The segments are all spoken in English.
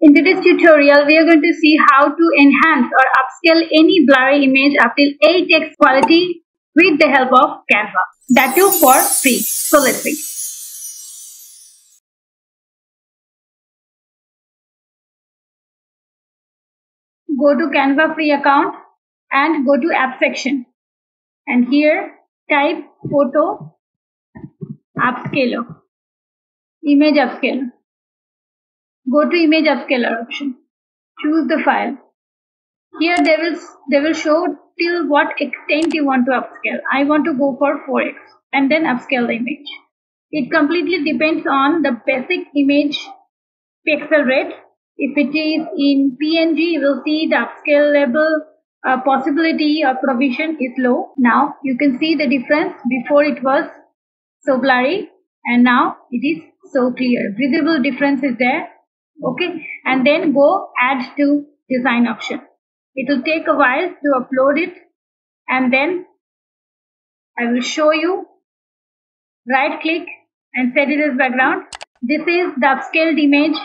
In today's tutorial, we are going to see how to enhance or upscale any blurry image up till 8x quality with the help of Canva. That too for free. So let's see. Go to Canva free account and go to app section. And here type photo upscaler, image upscaler. Go to image upscaler option. Choose the file. Here they will show till what extent you want to upscale. I want to go for 4x and then upscale the image. It completely depends on the basic image pixel rate. If it is in PNG, you will see the upscalable possibility or provision is low. Now you can see the difference. Before it was so blurry and now it is so clear. Visible difference is there. Okay, and then go add to design option. It will take a while to upload it, and then I will show you. Right click and set it as background. This is the upscaled image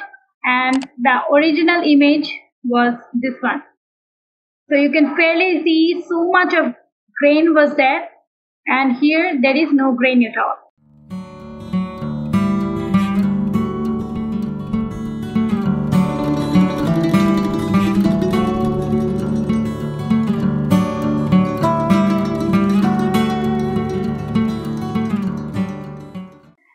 and the original image was this one. So you can fairly see so much of grain was there, and here there is no grain at all.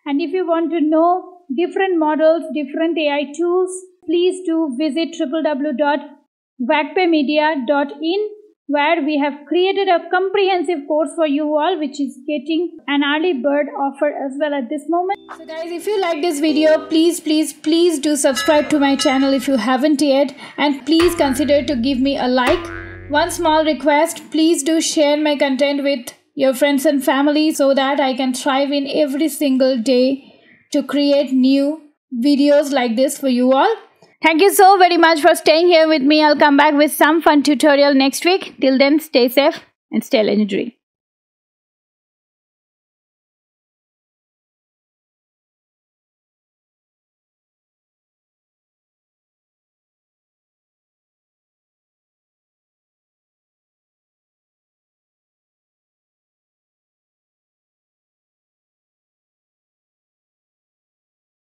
And if you want to know different models, different AI tools, please do visit www.vagpemedia.in, where we have created a comprehensive course for you all, which is getting an early bird offer as well at this moment. So guys, if you like this video, please do subscribe to my channel if you haven't yet, and please consider to give me a like. One small request, please do share my content with your friends and family so that I can thrive in every single day to create new videos like this for you all. Thank you so very much for staying here with me. I'll come back with some fun tutorial next week. Till then, stay safe and stay legendary.